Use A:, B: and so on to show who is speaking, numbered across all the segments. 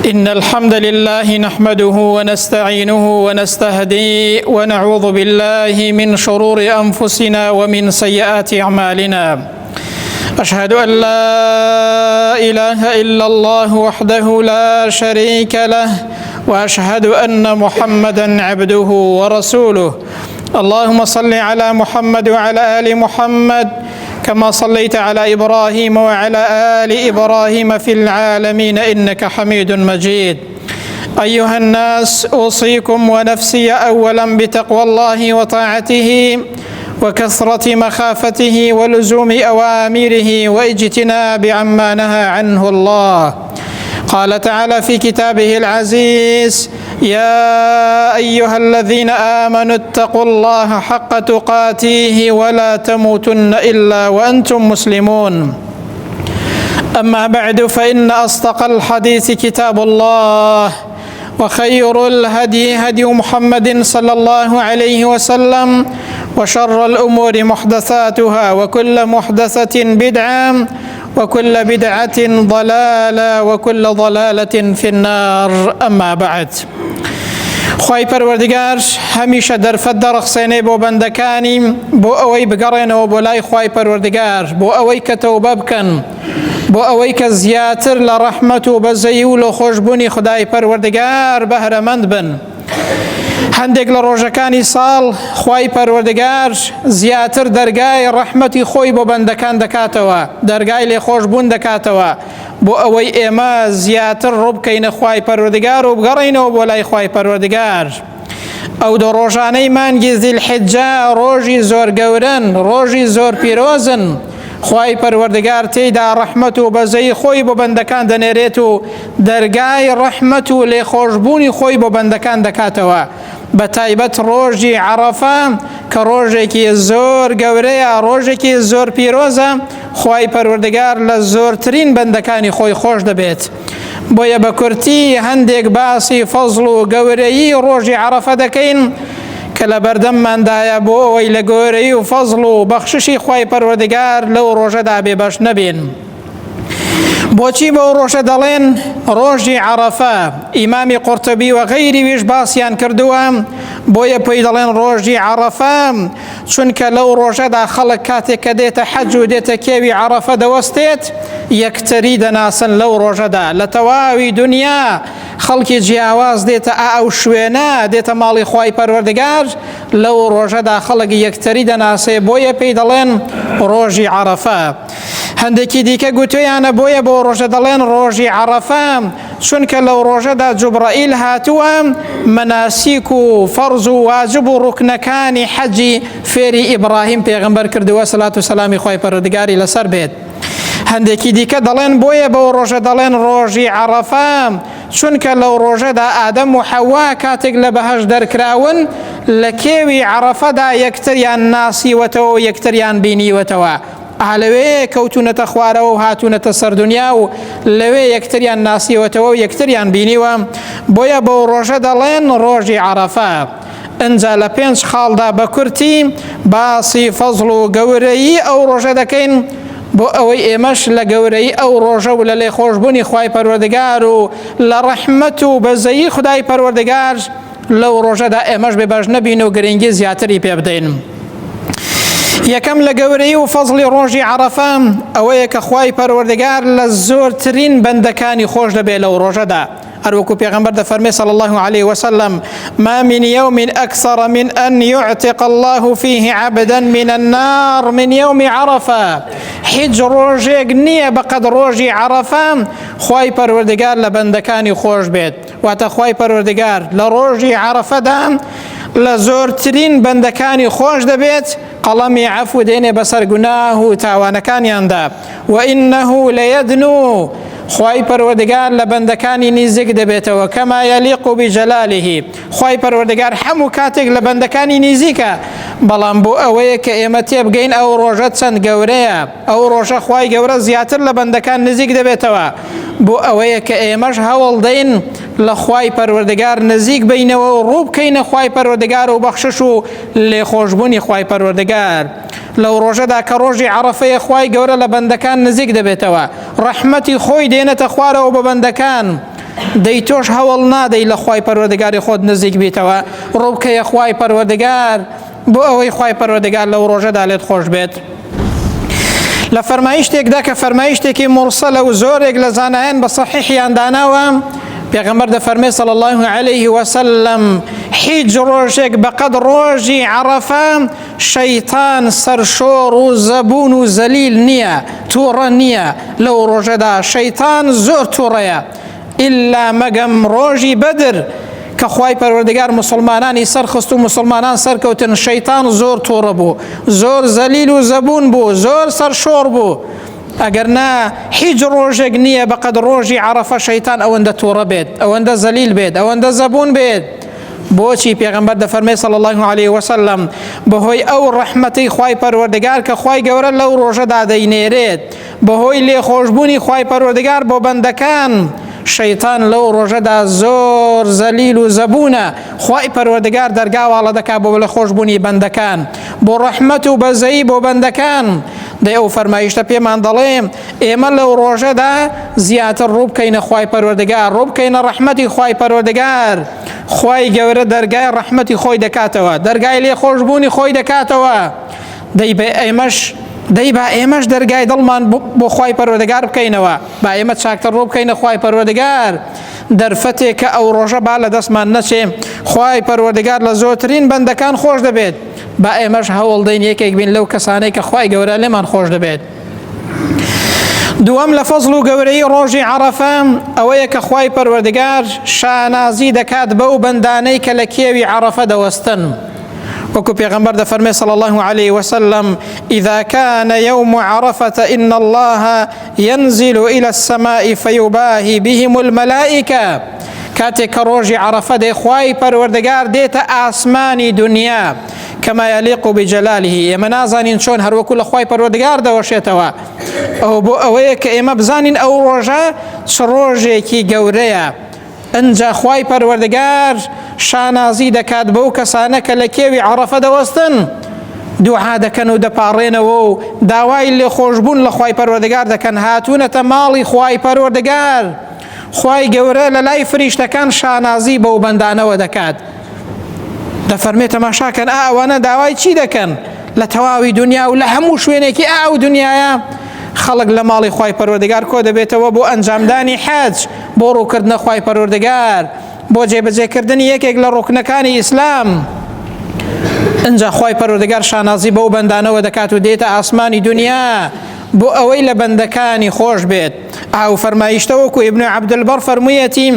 A: إن الحمد لله نحمده ونستعينه ونستهديه ونعوذ بالله من شرور أنفسنا ومن سيئات أعمالنا. أشهد أن لا إله إلا الله وحده لا شريك له، وأشهد أن محمدا عبده ورسوله. اللهم صل على محمد وعلى آل محمد كما صليت على إبراهيم وعلى آل إبراهيم في العالمين إنك حميد مجيد. أيها الناس، أوصيكم ونفسي أولا بتقوى الله وطاعته وكثرة مخافته ولزوم أوامره واجتناب عما نهى عنه الله. قال تعالى في كتابه العزيز: يا أيها الذين آمنوا اتقوا الله حق تقاته ولا تموتن إلا وأنتم مسلمون. أما بعد، فإن أصدق الحديث كتاب الله، وخير الهدي هدي محمد صلى الله عليه وسلم، وشر الأمور محدثاتها، وكل محدثة بدعة، وكل بدعة ضلالة، وكل ضلالة في النار. أما بعد، خوای پەروەردگار هەمیشە دەرفەت دەڕەخسێنێ بۆ بەندەکانی بۆ ئەوەی بگەڕێنەوە بۆ لای خوای پەروەردگار، بۆ ئەوەی کە تەوبە بکەن، بۆ ئەوەی کە زیاتر لە ڕەحمەت و بەزەیی و لە خۆشبوونی خودای پەروەردگار بەهرەمەند بن. هەندێک لە ڕۆژەکانی ساڵ خوای پەروەردگار زیاتر دەرگای ڕەحمەتی خۆی بۆ بەندەکان دەکاتەوە، دەرگای لێخۆشبوون دەکاتەوە، بۆ ئەوەی ئێمە زیاتر ڕووبکەینە خوای پەروەردگار و بگەڕینەوە بۆ لای خوای پەروەردگار. ئەو دۆ ڕۆژانەی مانگی زیلحیجە ڕۆژی زۆر گەورن، ڕۆژی زۆر پیرۆزن. خوای پەروەردگار تێیدا ڕەحمەت و بەزەیی خۆی بۆ بەندەکان دەنێرێت و دەرگای ڕەحمەت و لێخۆشبوونی خۆی بۆ بەندەکان دەکاتەوە. بە تایبەت ڕۆژی عەرەفە کە ڕۆژێکی زۆر گەورەیە، ڕۆژێکی زۆر پیرۆزە، خوای پەروەردگار لە زۆرترین بەندەکانی خۆی خۆش دەبێت. بۆیە بە کورتی هەندێک باسی فەزڵ و گەورەیی ڕۆژی عەرەفە دەکەین کە لە بەردەمماندایە بۆ ئەوەی لە گەورەیی و فەزڵ و بەخششی خوای پەروەردگار لەو ڕۆژەدا بێبەش نەبین. بۆچی بەو ڕۆژە دەڵێن ڕۆژی عەرەفە؟ ئیمامی قورتوبی و غەیری ویش باسییان کردووە. بۆیە پێی دەڵێن ڕۆژی عەرەفە چونکە لەو ڕۆژەدا خەڵک کاتێک کە دێتە حەج و دێتە کێوی عەرەفە دەوەستێت، یەکتری دەناسن لەو ڕۆژەدا. لە تەواوی دنیا خەڵکی جیاواز دێتە ئەو شوێنە، دێتە ماڵی خوای پەروەردگار، لەو ڕۆژەدا خەڵک یەکتری دەناسێ. بۆیە پێی دەڵێن ڕۆژی عەرەفە. هەندێکی دیکە گوتویانە بۆیە بۆ ڕۆژە دەڵێن ڕۆژی عەرەفە چونکە لەو ڕۆژەدا جوبرائیل هاتووە مەناسیک و فەرز و واجب و ڕوکنەکانی حەجی فێری ئیبراهیم پێغەمبەر کردووە سەلات و سەلامی خوای پەروەردگاری لەسەر بێت. هەندێکی دیکە دەڵێن بۆیە بەو ڕۆژە دەڵێن ڕۆژی عەرەفە چونکە لەو ڕۆژەدا ئادەم و حەوا کاتێک لە بەهەش دەرکراون لە کێوی عەرەفەدا یەکتریان ناسیوەتەوە و یەکتریان بینیوەتەوە. لەوێ کەوتونەتە خوارەوە و هاتوونەتە سەردونیا و لەوێ یەکتریان ناسیوەتەوە و یەکتریان بینیوە. بۆیە بەو ڕۆژە دەڵێن ڕۆژی عەرەفە. ئەنجا لە 5 خاڵدا بە کورتی باسی فەزڵ و گەورەیی ئەو ڕۆژە دەکەین بۆ ئەوەی ئێمەش لە گەورەی ئەو ڕۆژە و لە لێخۆشبوونی خوای پەروەردگار و لە ڕەحمەت و بەزەیی خودای پەروەردگار لەو ڕۆژەدا ئێمەش بێبەش نەبین و گرنگی زیاتری پێ بدەین. یەکەم لە گەورەی و فەزڵی ڕۆژی عەرەفە ئەوەیە کە خوای پەروەردگار لە زۆرترین بەندەکانی خۆش دەبێت لەو ڕۆژەدا. هەروەکو پێغەمبەر دەفەرمێ صلی الله عليه وسلم: ما من يوم أكثر من أن يعتق الله فيه عبدا من النار من يوم عرفة. هیچ ڕۆژێک نییە بەقەد ڕۆژی عەرەفە خوای پەروەردگار لە بەندەکانی خۆش بێت. واتە خوای پەروەردگار لە ڕۆژی عەرەفەدا لە زۆرترین بەندەکانی خۆش دەبێت، قەڵەمی عەفو دێنێ بەسەر گوناه و تاوانەکانیاندا. وإنه ليدنو، خوای پەروەردگار لە بەندەکانی نزیک دەبێتەوە، کەما یەلیق بجەلاله. خوای پەروەردگار هەموو کاتێک لە بەندەکانی نزیکە، بەڵام بۆ ئەوەیە کە ئێمە تێبگەین ئەو ڕۆژە چەند گەورەیە، ئەو ڕۆژە خوای گەورە زیاتر لە بەندەکان نزیک دەبێتەوە. بۆ ئەوەیە کە ئێمەش هەوڵ دەین لە خوای پەروەردگار نزیک بینەوە و ڕوو بکەینە خوای پەروەردگار و بەخشش و لێخۆشبوونی خوای پەروەردگار. لەو ڕۆژەدا کە ڕۆژی عەرەفەیە خوای گەورە لە بەندەکان نزیک دەبێتەوە، ڕەحمەتی خۆی دێنێتە خوارەوە بە بەندەکان. دەی تۆش هەوڵ نادەی لە خوای پەروەردگاری خۆت نزیک بیتەوە ڕووبکەیە خوای پەروەردگار بۆ ئەوەی خوای پەروەردگار لەو ڕۆژەدا لێت خۆش بێت. لە فەرمایشتێکدا کە فەرمایشتێکی مرسەلە و زۆرێک لە زانایان بە سەحیحیان داناوە، پێغەمبەر دەفەرمێ صلی الله عليه وسلم هیچ ڕۆژێک بەقەد ڕۆژی عەرەفە شەیتان سەرشۆڕ و زەبون و زەلیل نییە، تووڕە نییە. لەو ڕۆژەدا شەیتان زۆر تووڕەیە ئیلا مەگەم ڕۆژی بەدر کە خوای پەروەردگار مسلمانانی سەرخست و مسلمانان سەرکەوتن، شەیتان زۆر تووڕە بوو، زۆر زەلیل و زەبون بوو، زۆر سەرشۆڕ بوو. ئەگەر نا هیچ ڕۆژێک نییە بەقەد ڕۆژی عەرەفە شەیتان ئەوەندە تووڕە بێت، ئەوەندە زەلیل بێت، ئەوەندە زەبون بێت. بۆچی پێغەمبەر دەفەرمێ صلی الله عليه وسلم بەهۆی ئەو ڕەحمەتەی خوای پەروەردگار کە خوای گەورە لەو ڕۆژەدا دەینێرێت، بەهۆی لێخۆشبوونی خوای پەروەردگار بۆ بەندەکان، شەیتان لەو ڕۆژەدا زۆر زەلیل و زەبونە. خوای پەروەردگار دەرگاواڵە دەکات بۆ لەخۆشبوونی بەندەکان، بۆ ڕەحمەت و بەزەیی بۆ بەندەکان. دەی ئەو فەرمایشتە پێمان دەڵێ ئێمە لەو ڕۆژەدا زیاتر ڕوو بکەینە خوای پەروەردگار، ڕوو بکەینە ڕەحمەتی خوای پەروەردگار. خوای گەورە دەرگای ڕەحمەتی خۆی دەکاتەوە، دەرگای لێخۆشبوونی خۆی دەکاتەوە. دەی با ئێمەش دەرگای دڵمان بۆ خوای پەروەردگار بکەینەوە، با ئێمە چاکتر ڕوو بکەینە خوای پەروەردگار. دەرفەتێک کە ئەو ڕۆژە با لە دەستمان نەچێ، خوای پەروەردگار لە زۆرترین بەندەکان خۆش دەبێت. با ئێمەش هەوڵ دەین یەکێک بین لەو کەسانەی کە خوای گەورە لێمان خۆش دەبێت. دووەم لە فەزڵ و گەورەی ڕۆژی عەرەفە ئەوەیە کە خوای پەروەردگار شانازی دەکات بەو بەندانەی کە لە کێوی عەرەفە دەوەستن. وكو پیغمبر دفرمي صلى الله عليه وسلم إذا كان يوم عرفة إن الله ينزل إلى السماء فيباهي بهم الملائكة. كاتك روجي عرفة دي خواي پروردگار ديت آسماني دنيا كما يليق بجلاله. اما نازانين شون هر وكل خواي پروردگار دوشيتوا او بو اويك اما بزانين او روجا شروجي كي گوريا انجا خواي پروردگار شانازی دەکات بەو کەسانە کە لە کێوی عەرەفە دەوەستن، دوعا دەکەن و دەپاڕێنەوە و داوای لێخۆشبوون لە خوای پەروەردگار دەکەن، هاتوونەتە ماڵی خوای پەروەردگار. خوای گەورە لە لای فریشتەکان شانازی بەو بەندانەوە دەکات. دەفەرمێ تەماشاکەن ئەوانە داوای چی دەکەن لە تەواوی دنیا و لە هەموو شوێنێکی ئەو دنیاە. خەڵک لە ماڵی خوای پەروەردگار کۆ دەبێتەوە بۆ ئەنجامدانی حەج، بۆ ڕووکردنە خوای پەروەردگار، بۆ جێبەجێکردنی یەکێک لە ڕوکنەکانی ئیسلام. ئەنجا خوای پەروەردگار شانازی بەو بەندانەوە دەکات و دێتە ئاسمانی دنیا بۆ ئەوەی لە بەندەکانی خۆش بێت. ئاو فەرمایشتە وەکو ئیبن عەبدولبەر فەرموویەتی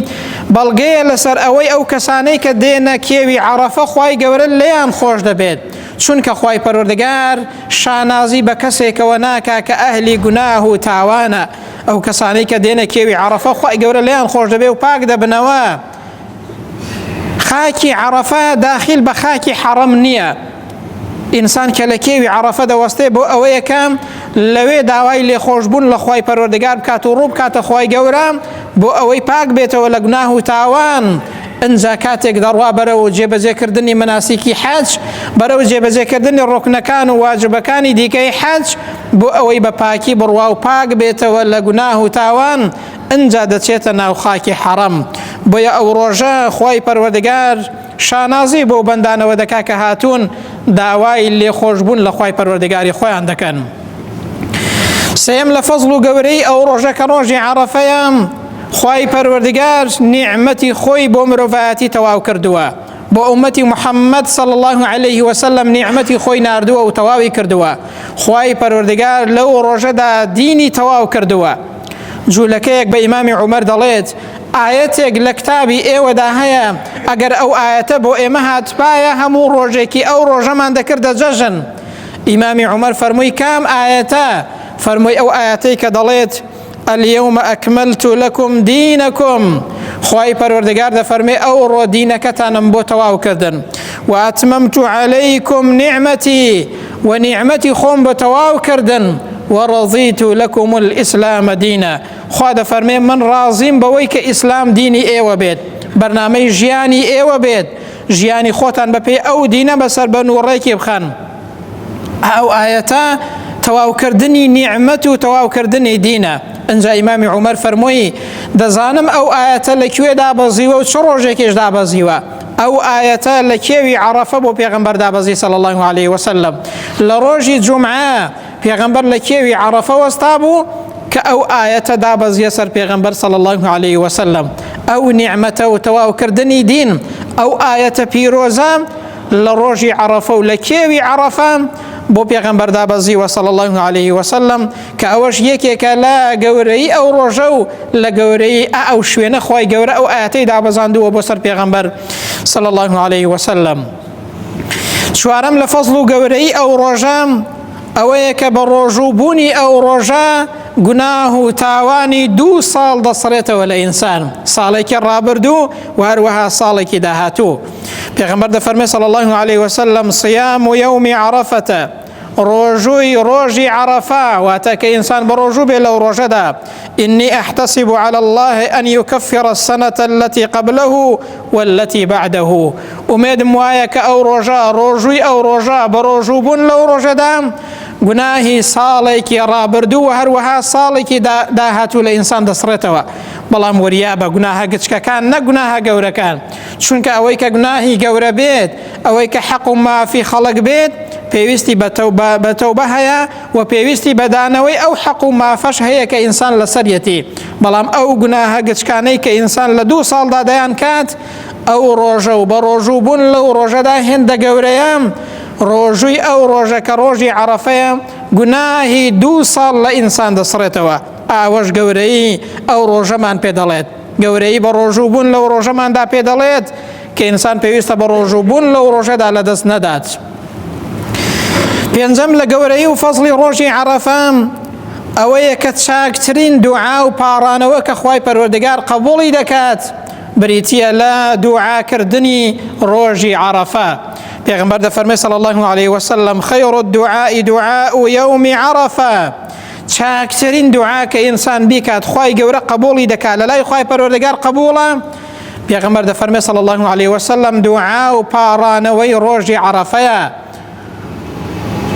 A: بەڵگەیە لەسەر ئەوەی ئەو کەسانەی کە دێنە کێوی عەرەفە خوای گەورە لێیان خۆش دەبێت، چونکە خوای پەروەردگار شانازی بە کەسێکەوە ناکا کە ئەهلی گوناه و تاوانە. ئەو کەسانەی کە دێنە کێوی عەرەفە خوای گەورە لێیان خۆش دەبێت و پاک دەبنەوە. خاکی عەرەفە داخل بە خاکی حەرەم نییە. ئینسان کە لە کێوی عەرەفە دەوەستێ بۆ ئەوەیە کە لەوێ داوای لێخۆشبوون لە خوای پەروەردگار بکات و ڕوو بکاتە خوای گەورە بۆ ئەوەی پاک بێتەوە لە گوناه و تاوان. ئەنجا کاتێک دەڕوا بەرەو جێبەجێکردنی مناسیکی حەج، بەرەو جێبەجێکردنی ڕوکنەکان و واجبەکانی دیکەی حەج بۆ ئەوەی بە پاکی بڕوا و پاک بێتەوە لە گوناه و تاوان، ئەنجا دەچێتە ناو خاکی حەرەم. بۆیە ئەو ڕۆژە خوای پەروەردگار شانازی بۆ بەندانەوە دەکا کە هاتوون داوای لێخۆشبوون لە خوای پەروەردگاری خۆیان دەکەن. سێم لە فەزڵ و گەورەی ئەو ڕۆژە کە ڕۆژی عەرەفەیە، خوای پەروەردگار نیعمەتی خۆی بۆ مرۆڤایەتی تەواو کردووە، بۆ ئومەتی محەممەد صلی الله عليه وسلم نیعمەتی خۆی ناردووە و تەواوی کردووە. خوای پەروەردگار لەو ڕۆژەدا دینی تەواو کردووە. جوولەکەیەک بە ئیمامی عومەر دەڵێت ئاەتێک لە کتابی ئێوەدا هەیە ئەگەر ئەو ئاەتە بۆ ئێمە هاتپایە هەموو ڕۆژێکی ئەو ڕۆژەمان دەکردە جەژن. ئیمامی عومەر فەرمووی کام ئاەتە؟ فەرمووی ئەو ئاەتەی کە دەڵێت اليوم أكملت لكم دينكم. خوای پەروەردگار دەفەرمێ ئەو ڕۆ دینەکەتانم بۆ تەواو کردن. وأتممت عليكم نعمتي، ونعمتي خۆم بۆ تەواو کردن. ورضيت لكم الإسلام دينا. خوا دەفەرمێ من ڕازیم بەوەی کە ئیسلام دینی ئێوە بێت، بەرنامەی ژیانی ئێوە بێت، ژیانی خۆتان بەپێی ئەو دینە بەسەر بە نوڕێکی بخەن. ئەو ئاەتە تەواوکردنی نیعمەت و تەواوکردنی دینە. ئەنجا ئیمامی عومەر فەرمووی دەزانم ئەو ئایەتە لەکوێ دابەزیوە و چ ڕۆژێکیش دابەزیوە. ئەو ئایەتە لە کێوی عەرەفە بۆ پێغەمبەر دابەزی صلی الله عليه وسلم. لە ڕۆژی جومعە پێغەمبەر لە کێوی عەرەفە وەستا بوو کە ئەو ئایەتە دابەزیە سەر پێغەمبەر صلی الله عليه وسلم. ئەو نیعمەتە و تەواوکردنی دین، ئەو ئایەتە پیرۆزە لە ڕۆژی عەرەفە و لە کێوی عەرەفە بۆ پێغەمبەر دابەزیوە صلی الله عليه وسلم، کە ئەوەش یەکێکە لە گەورەی ئەو ڕۆژە و لە گەورەی ئەو شوێنە خۆی گەورە ئەو ئایەتەی دابەزاندووە بۆ سەر پێغەمبەر صلی الله عليه وسلم. چوارەم لە فەزڵ و گەورەی ئەو ڕۆژە ئەوەیە کە بە ڕۆژووبوونی ئەو ڕۆژە گوناه و تاوانی 2 ساڵ دەسڕێتەوە لە ئینسان، ساڵێکی ڕابردوو و هەروەها ساڵێکی داهاتوو. پێغەمبەر دەفەرمێ صلی الله عليه وسلم صيام يوم عرفة، ڕۆژووی ڕۆژی عەرەفە، واتە کە ئینسان بە ڕۆژوو بێ لەو ڕۆژەدا. إني أحتسب على الله أن يكفر السنة التي قبله والتي بعده. ومێدم وایە کە ئەو ڕۆژە ڕۆژووی ئەو ڕۆژە بە ڕۆژووبوون لەو ڕۆژەدا گوناهی ساڵێکی ڕابردوو و هەروەها ساڵێکی داهاتوو لە ئینسان دەسڕێتەوە. بەڵام وەریا بە گوناهە گچکەکان نە گوناهە گەورەکان، چونکە ئەوەی کە گوناهی گەورە بێت، ئەوەی کە حەق و مافی خەڵک بێت، پێویستی بە تەوبە هەیە و پێویستی بەدانەوەی ئەو حەق و مافەش هەیە کە ئینسان لەسەریەتی. بەڵام ئەو گوناهە گچکانەی کە ئینسان لە 2 ساڵدا دەیان کات، ئەو ڕۆژە و بە ڕۆژووبوون لەو ڕۆژەدا هێندە گەورەیە. ڕۆژووی ئەو ڕۆژە کە ڕۆژی عەرەفەیە گوناهی 2 ساڵ لە ئینسان دەسڕێتەوە. ئاوەش گەورەی ئەو ڕۆژەمان پێ دەڵێت، گەورەی بە ڕۆژووبوون لەو ڕۆژەماندا پێ دەڵێت کە ئینسان پێویستە بە ڕۆژووبوون لەو ڕۆژەدا لەدەست نەدات. پێنجەم لە گەورەی و فەزڵی ڕۆژی عەرەفە ئەوەیە کە چاکترین دوعا و پاڕانەوە کە خوای پەروەردگار قبوڵی دەکات بریتیە لە دوعاکردنی ڕۆژی عەرەفە. پێغەمبەر دەفەرمێ صلی الله عليه وسلم خير الدعاء دعاء يوم عرفة. چاکترین دوعا کە ئینسان بیکات خوای گەورە قبوڵی دەکات، لە لای خوای پەروەردگار قبوڵە. پێغەمبەر دەفەرمێ صلی الله عليه وسلم دوعا و پاڕانەوەی ڕۆژی عەرەفەیە.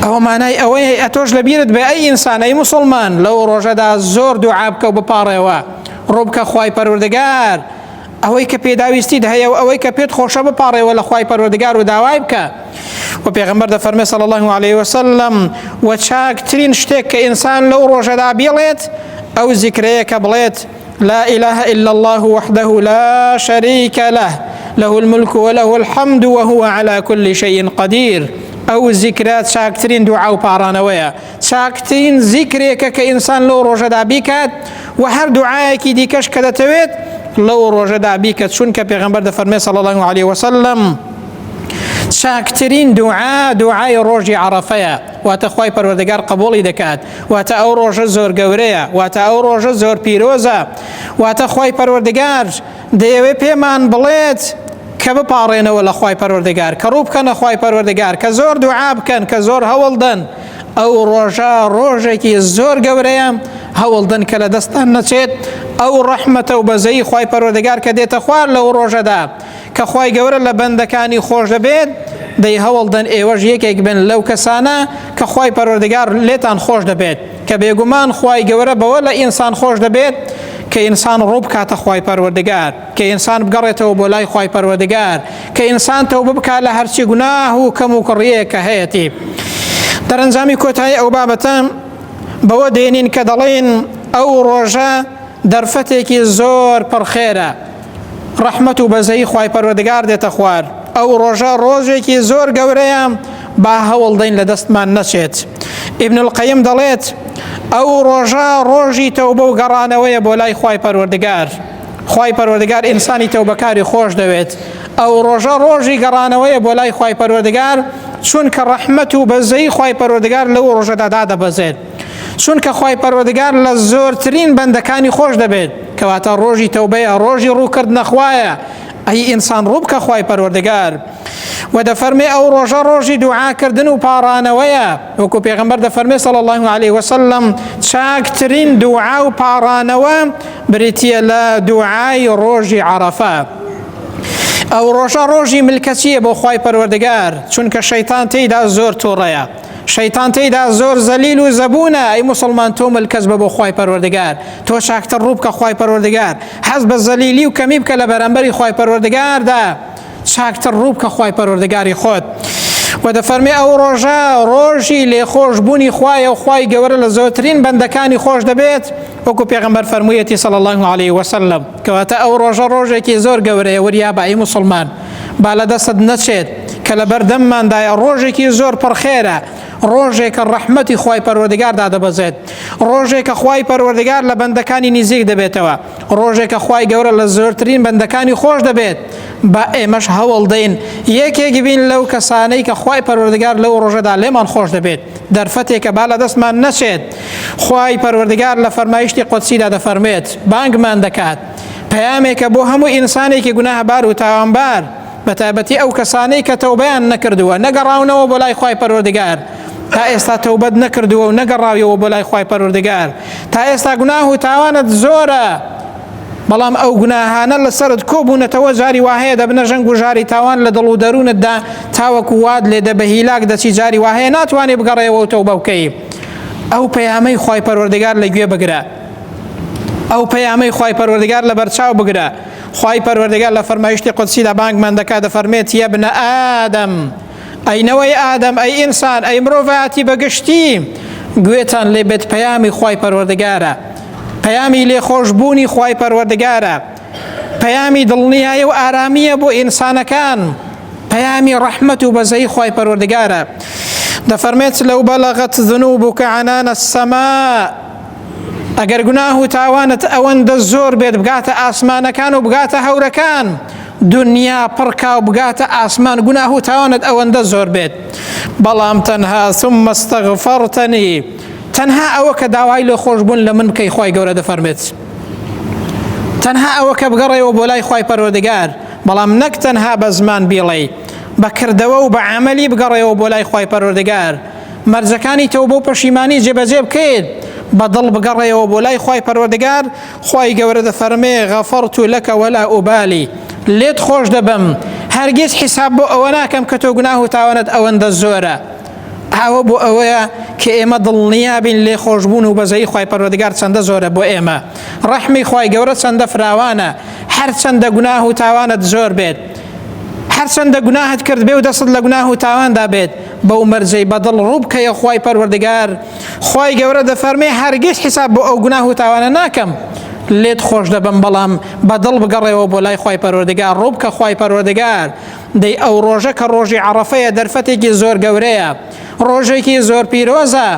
A: ئەوە مانای ئەوەیە ئەتۆش لەبیرت بێ ئەی ئینسان، ئەی موسڵمان، لەو ڕۆژەدا زۆر دوعا بکە و بپاڕێەوە، ڕوو بکە خوای پەروەردگار ئەوەی کە پێداویستیت هەیە و ئەوەی کە پێت خۆشە بپاڕێەوە لە خوای پەروەردگار و داوای بکە. و پێغەمبەر دەفەرمێ صلی الله عليه وسلم و چاکترین شتێک کە ئینسان لەو ڕۆژەدا بێڵێت ئەو زیکرەیە کە بڵێت لا إله إلا الله وحده لا شريك له له الملك وله الحمد وهو على كل شيء قدير. ئەو زیکرات چاکترین دوعا و پاڕانەوەیە، چاکترین زیکرێکە کە ئینسان لەو ڕۆژەدا بیکات و هەر دوعایەکی دیکەش کە دەتەوێت لەو ڕۆژەدا بیکە، چونکە پێغەمبەر دەفەرمێ صلی الله عليه وسلم چاکترین دوعا دوعای ڕۆژی عەرەفەیە، واتە خوای پەروەردگار قبوڵی دەکات، واتە ئەو ڕۆژە زۆر گەورەیە، واتە ئەو ڕۆژە زۆر پیرۆزە، واتە خوای پەروەردگار دەیەوێت پێمان بڵێت کە بپاڕێنەوە لە خوای پەروەردگار، کە ڕوو بکەنە خوای پەروەردگار، کە زۆر دوعا بکەن، کە زۆر هەوڵدەن. ئەو ڕۆژە ڕۆژێکی زۆر گەورەیە، هەوڵدەن کە لە دەستان نەچێت ئەو ڕەحمەتە و بەزەی خوای پەروەردگار کە دێتە خوار لەو ڕۆژەدا، کە خوای گەورە لە بەندەکانی خۆش دەبێت، دەی هەوڵدەن ئێوەش یەکێک بن لەو کەسانە کە خوای پەروەردگار لێتان خۆش دەبێت، کە بێگومان خوای گەورە بەوە لە ئینسان خۆش دەبێت کە ئینسان ڕوو بکاتە خوای پەروەردگار، کە ئینسان بگەڕێتەوە بۆ لای خوای پەروەردگار، کە ئینسان تەوبە بکات لە هەرچی گوناه و کەم و کڕیەیە کە هەیەتی. دەرەنجامی کۆتایی ئەو بابەتە بەوە دێنین کە دەڵێن ئەو ڕۆژە دەرفەتێکی زۆر پڕخێرە، ڕەحمەت و بەزەی خوای پەروەردگار دێتە خوار. ئەو ڕۆژە ڕۆژێکی زۆر گەورەیە، با هەوڵ دەین لە دەستمان نەچێت. ئیبن القەیم دەڵێت ئەو ڕۆژە ڕۆژی تەوبە و گەڕانەوەیە بۆ لای خوای پەروەردگار. خوای پەروەردگار ئینسانی تەوبەکاری خۆش دەوێت. ئەو ڕۆژە ڕۆژی گەڕانەوەیە بۆ لای خوای پەروەردگار، چونکە ڕەحمەت و بەزەی خوای پەروەردگار لەو ڕۆژەدا دادەبەزێت، چونکە خوای پەروەردگار لە زۆرترین بەندەکانی خۆش دەبێت، کەواتە ڕۆژی تەوبەیە، ڕۆژی ڕووکردنە خوایە. ئەی ئینسان ڕوو بکە خوای پەروەردگار. و دەفەرمێ ئەو ڕۆژە ڕۆژی دوعاکردن و پاڕانەوەیە، وەکو پێغەمبەر دەفەرمێ صلی الله عليه وسلم چاکترین دوعا و پاڕانەوە بریتیە لە دوعای ڕۆژی عەرەفە. ئەو ڕۆژە ڕۆژی ملکەچیە بۆ خوای پەروەردگار، چونکە شەیتان تێیدا زۆر تووڕەیە، شەیتان تێیدا زۆر زەلیل و زەبوونە. ئەی موسڵمان تۆ ملکەس بە بۆ خوای پەروەردگار، تۆ چاکتر ڕوو بکە خوای پەروەردگار، حەز بە زەلیلی و کەمی بکە لە بەرامبەری خوای پەروەردگاردا، چاکتر ڕوو بکە خوای پەروەردگاری خۆت. و دەفەرمێ ئەو ڕۆژە ڕۆژی لێخۆشبوونی خوایە و خوای گەورە لە زۆرترین بەندەکانی خۆش دەبێت، وەکو پێغەمبەر فەرموویەتی صلی الله علیه وسلم. کەواتە ئەو ڕۆژە ڕۆژێکی زۆر گەورەیە. وریا بە ئەی موسڵمان با لە دەستت نەچێت کە لە بەردەمماندایە ڕۆژێکی زۆر پڕخێرە، ڕۆژێکە ڕەحمەتی خوای پەروەردگاردا دەبەزێت، ڕۆژێکە خوای پەروەردگار لە بەندەکانی نزیک دەبێتەوە، ڕۆژێکە خوای گەورە لە زۆرترین بەندەکانی خۆش دەبێت. با ئێمەش هەوڵ دەین یەکێک بین لەو کەسانەی کە خوای پەروەردگار لەو ڕۆژەدا لێمان خۆش دەبێت، دەرفەتێکە با لە دەستمان نەچێت. خوای پەروەردگار لە فەرمایشتی قودسیدا دەفەرمێت، بانگمان دەکات، پەیامێکە بۆ هەموو ئینسانێکی گوناهبار و تاوانبار، بەتایبەتی ئەو کەسانەی کە تەوبەیان نەکردووە، نەگەڕاونەوە بۆ لای خوای پەروەردگار، تا ئێستا تەوبەت نەکردووە و نەگەڕاویەوە بۆ لای خوای پەروەردگار، تا ئێستا گوناه و تاوانت زۆرە، بەڵام ئەو گوناهانە لەسەرت کۆبوونەتەوە، جاری واهەیە دەبنە ژەنگ و ژاری تاوان لە دڵ و دەروونتدا، تاوەکو واد لێ دەبە هیلاک دەچی، جاری واهەیە ناتوانێ بگەڕێەوە و تەوبە بکەی. ئەو پەیامەی خوای پەروەردگار لەگوێ بگرە، ئەو پەیامەی خوای پەروەردگار لە بەرچاو بگرە. خوای پەروەردگار لە فەرمایشتی قودسیدا بانگمان دەکات، دەفەرمێت یە بنە ئادەم، ئەینەوەی ئادەم، ئەی ئینسان، ئەی مرۆڤایەتی بەگشتی، گوێتان لێ بێت پەیامی خوای پەروەردگارە، پەیامی لێخۆشبوونی خوای پەروەردگارە، پەیامی دڵنیایە و ئارامیە بۆ ئینسانەکان، پەیامی ڕەحمەت و بەزەی خوای پەروەردگارە. دەفەرمێت لەو بەلەغەت ذنوبک عنان السەما، ئەگەر گوناه و تاوانت ئەوەندە زۆر بێت بگاتە ئاسمانەکان و بگاتە هەورەکان، دنیا پڕکا و بگاتە ئاسمان، گوناه و تاوانت ئەوەندە زۆر بێت، بەڵام تەنها ثم استغفرتنی، تەنها ئەوە کە داوای لێ خۆشبوون لە من بکەی، خوای گەورە دەفەرمێت، تەنها ئەوە کە بگەڕێەوە بۆ لای خوای پەروەردگار، بەڵام نەک تەنها بە زمان بیڵێ، بەکردەوە و بە عەمەلی بگەڕێەوە بۆ لای خوای پەروەردگار، مەرجەکانی تەوبە و پەشیمانی جێبەجێ بکەیت، بەدڵ بگەڕێەوە بۆ لای خوای پەروەردگار. خوای گەورە دەفەرمێ غەفەرت لەکە وەلا ئوبالی، لێت خۆش دەبم، هەرگیز حیساب بۆ ئەوە ناکەم کە تۆ گوناه و تاوانت ئەوەندە زۆرە. ئەوە بۆ ئەوەیە کە ئێمە دڵنیابین لێ خۆشبوون و بەزەی خوای پەروەردگار چەندە زۆرە بۆ ئێمە، ڕەحمی خوای گەورە چەندە فراوانە، هەر چەندە گوناه و تاوانت زۆر بێت، هەر چەندە گوناهت کرد بێ و دەست لە گوناه و تاواندا بێت، بەو مەرجەی بەدڵ ڕوو بکەیە خوای پەروەردگار. خوای گەورە دەفەرمێ هەرگیز حیساب بۆ ئەو گوناه و تاوانە ناکەم، لێت خۆش دەبم، بەڵام بەدڵ بگەڕێەوە بۆ لای خوای پەروەردگار، ڕوو بکە خوای پەروەردگار. دەی ئەو ڕۆژە کە ڕۆژی عەرەفەیە، دەرفەتێکی زۆر گەورەیە، ڕۆژێکی زۆر پیرۆزە،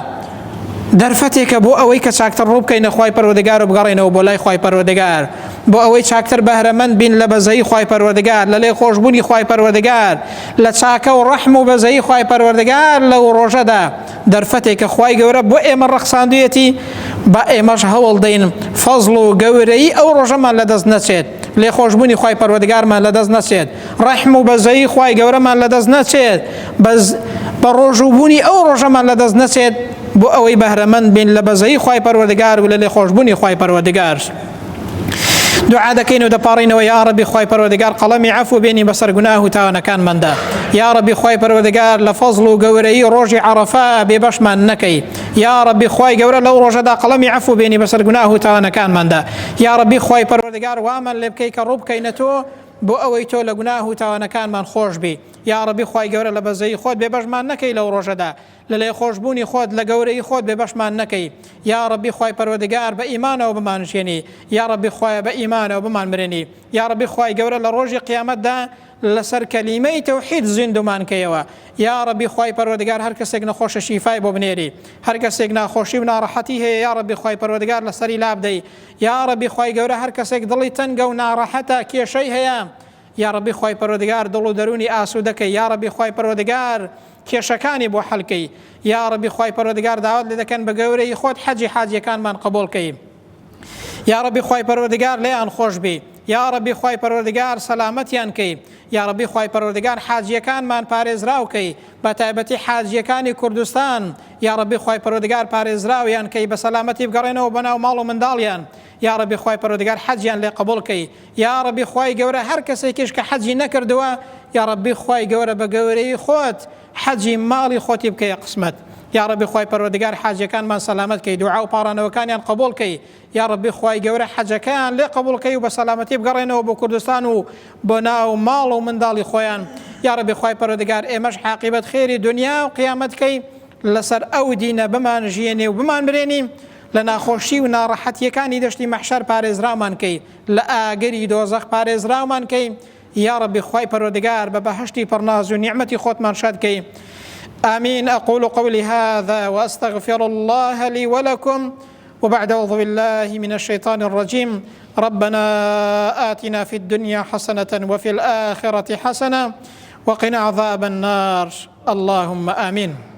A: دەرفەتێکە بۆ ئەوەی کە چاکتر ڕوو بکەینە خوای پەروەردگار و بگەڕێنەوە بۆ لای خوای پەروەردگار، بۆ ئەوەی چاکتر بەهرەمەند بین لە بەزەی خوای پەروەردگار، لە لێ خۆشبوونی خوای پەروەردگار، لە چاکە و ڕەحم و بەزەی خوای پەروەردگار لەو ڕۆژەدا. دەرفەتێکە خوای گەورە بۆ ئێمە ڕەخساندوویەتی، با ئێمەش هەوڵ دەین فەزڵ و گەورەی ئەو ڕۆژەمان لەدەست نەچێت، لێ خۆشبوونی خوای پەروەردگارمان لەدەست نەچێت، ڕەحم و بەزەی خوای گەورەمان لەدەست نەچێت، بە ڕۆژوبوونی ئەو ڕۆژەمان لەدەست نەچێت، بۆ ئەوەی بەهرەمەند بین لە بەزەی خوای پەروەردگار و لە لێ خۆشبوونی خوای پەروەردگار. دعا دەکەین و دەپاڕینەوە، یا ڕەبی خوای پەروەردگار قەڵەمی عەفو بێنی بەسەر گوناه و تاوانەکانماندا، یا ڕەبی خوای پەروەردگار لە فەزڵ و گەورەی ڕۆژی عەرەفە بێبەشمان نەکەی، یا ڕەبی خوای گەورە لەو ڕۆژەدا قەڵەمی عەفو بێنی بەسەر گوناه و تاوانەکانماندا، یا ڕەبی خوای پەروەردگار وامان لێ بکەی کە ڕوو بکەینە تۆ بۆ ئەوەی تۆ لە گوناه و تاوانەکانمان خۆش بی، یا ڕەبی خوای گەورە لە بەزەی خۆت بێبەشمان نەکەی لەو ڕۆژەدا، لە لێ خۆشبوونی خۆت لە گەورەی خۆت بێبەشمان نەکەی، یا ڕەبی خوای پەروەردگار بە ئیمانەوە بمانشێنی، یا ڕەبی خوای بە ئیمانەوە بمان مرێنی، یا ڕەبی خوای گەورە لە ڕۆژی قیامەتدا لەسەر کەلیمەی تەوحید زیندومان کەیەوە، یا ڕەبی خوای پەروەردگار هەر کەسێک نەخۆشە شیفای بۆ بنێری، هەر کەسێک ناخۆشی و ناڕەحەتی هەیە، یا ڕەبی خوای پەروەردگار لەسەری لابدەی، یا ڕەبی خوای گەورە هەر کەسێک دڵی تەنگە و ناڕەحەتە کێشەی هەیە، یا ڕەبی خوای پەروەردگار دڵ و دەرونی ئاسوودەکەی، یا ڕەبی خوای پەروەردگار کێشەکانی بۆ حەڵکەی، یا ڕەبی خوای پەروەردگار داوات لێ دەکەن بە گەورەی خۆت حەجی حاجیەکانمان قبوڵ کەی، یا ڕەبی خوای پەروەردگار لێیان خۆش بی، یا ڕەبی خوای پەروەردگار سەلامەتیان کەی، یا ڕەبی خوای پەروەردگار حاجیەکانمان پارێزراو کەی، بە تایبەتی حاجیەکانی کوردستان، یا ڕەبی خوای پەروەردگار پارێزراویان کەی، بە سەلامەتی بگەڕێنەوە بەناو ماڵ و منداڵیان، یا ڕەبی خوای پەروەردگار حەجیان لێ قبوڵ کەی، یا ڕەبی خوای گەورە هەر کەسێکیش کە حەجی نەکردووە، یا ربی خوای گەورە بە گەورەی خۆت حەجی ماڵی خۆتی بکەیە قسمەت. یا ربی خوای پەروەردگار حاجەکانمان سەلامەت کەی، دوعا و پاڕانەوەکانیان قبول کەی. یا ربی خوای گەورە حەجەکان لێ قبول کەی و بە سەلامەتی بگەڕێنەوە بۆ کوردستان و بۆ ناو ماڵ و منداڵی خۆیان. یا ربی خوای پەروەردگار ئێمەش عاقبەت خێری دنیا و قیامەت کەی لەسەر ئەو دینە بمان ژیێنێ و بمان برێنی، لە ناخۆشی و ناڕەحەتیەکانی دەشتی مەحشەر پارێزرامان کەی، لە ئاگەری دۆزەخ پارێزرامان کەی. یا ربی خوای پەروەردگار بە بەهەشتی پڕناز و نیعمەتی خۆتمان شاد کەی. آمين. أقول قولي هذا وأستغفر الله لي ولكم، وبعد أعوذ بالله من الشيطان الرجيم. ربنا آتنا في الدنيا حسنة وفي الآخرة حسنة وقنا عذاب النار. اللهم آمين.